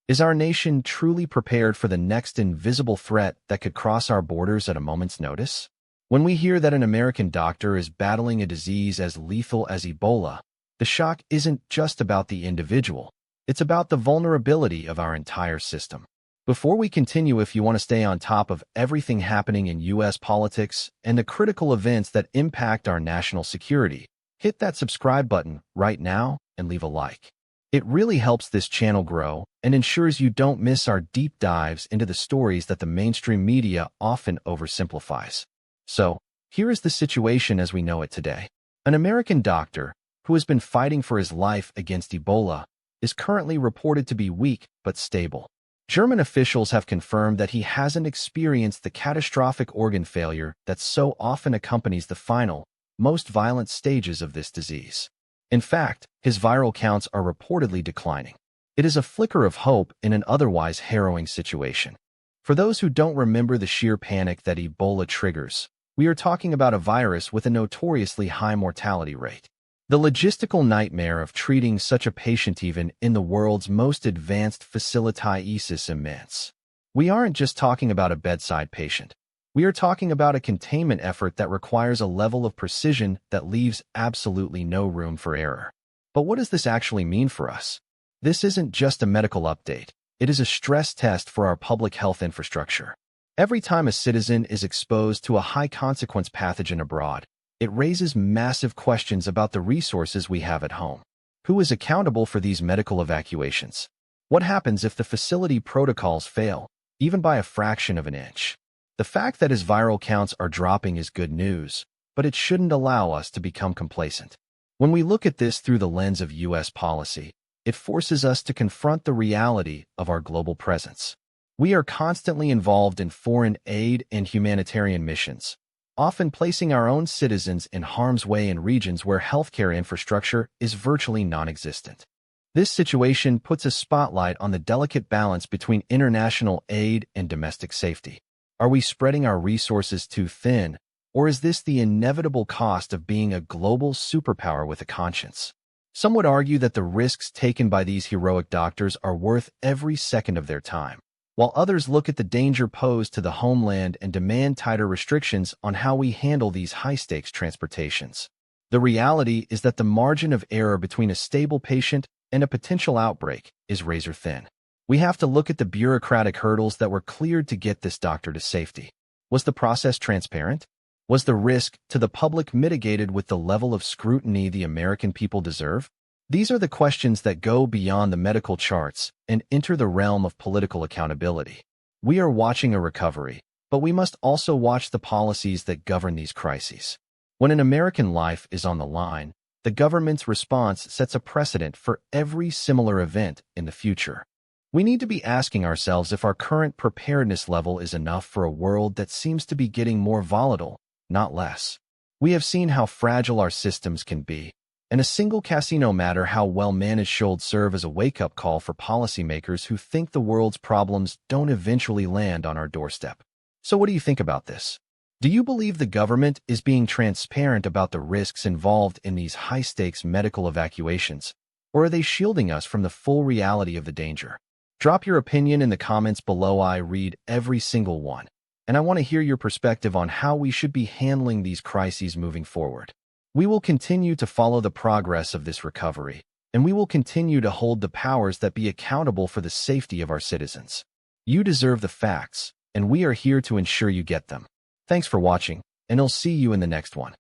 Is our nation truly prepared for the next invisible threat that could cross our borders at a moment's notice? When we hear that an American doctor is battling a disease as lethal as Ebola, the shock isn't just about the individual. It's about the vulnerability of our entire system. Before we continue, if you want to stay on top of everything happening in U.S. politics and the critical events that impact our national security, hit that subscribe button right now and leave a like. It really helps this channel grow and ensures you don't miss our deep dives into the stories that the mainstream media often oversimplifies. So, here is the situation as we know it today. An American doctor, who has been fighting for his life against Ebola, is currently reported to be weak but stable. German officials have confirmed that he hasn't experienced the catastrophic organ failure that so often accompanies the final, most violent stages of this disease. In fact, his viral counts are reportedly declining. It is a flicker of hope in an otherwise harrowing situation. For those who don't remember the sheer panic that Ebola triggers, we are talking about a virus with a notoriously high mortality rate. The logistical nightmare of treating such a patient even in the world's most advanced facility is immense. We aren't just talking about a bedside patient. We are talking about a containment effort that requires a level of precision that leaves absolutely no room for error. But what does this actually mean for us? This isn't just a medical update. It is a stress test for our public health infrastructure. Every time a citizen is exposed to a high-consequence pathogen abroad, it raises massive questions about the resources we have at home. Who is accountable for these medical evacuations? What happens if the facility protocols fail, even by a fraction of an inch? The fact that his viral counts are dropping is good news, but it shouldn't allow us to become complacent. When we look at this through the lens of U.S. policy, it forces us to confront the reality of our global presence. We are constantly involved in foreign aid and humanitarian missions, often placing our own citizens in harm's way in regions where healthcare infrastructure is virtually non-existent. This situation puts a spotlight on the delicate balance between international aid and domestic safety. Are we spreading our resources too thin, or is this the inevitable cost of being a global superpower with a conscience? Some would argue that the risks taken by these heroic doctors are worth every second of their time, while others look at the danger posed to the homeland and demand tighter restrictions on how we handle these high-stakes transportations. The reality is that the margin of error between a stable patient and a potential outbreak is razor thin. We have to look at the bureaucratic hurdles that were cleared to get this doctor to safety. Was the process transparent? Was the risk to the public mitigated with the level of scrutiny the American people deserve? These are the questions that go beyond the medical charts and enter the realm of political accountability. We are watching a recovery, but we must also watch the policies that govern these crises. When an American life is on the line, the government's response sets a precedent for every similar event in the future. We need to be asking ourselves if our current preparedness level is enough for a world that seems to be getting more volatile, not less. We have seen how fragile our systems can be, and a single case, no matter how well managed, should serve as a wake-up call for policymakers who think the world's problems don't eventually land on our doorstep. So what do you think about this? Do you believe the government is being transparent about the risks involved in these high-stakes medical evacuations, or are they shielding us from the full reality of the danger? Drop your opinion in the comments below. I read every single one, and I want to hear your perspective on how we should be handling these crises moving forward. We will continue to follow the progress of this recovery, and we will continue to hold the powers that be accountable for the safety of our citizens. You deserve the facts, and we are here to ensure you get them. Thanks for watching, and I'll see you in the next one.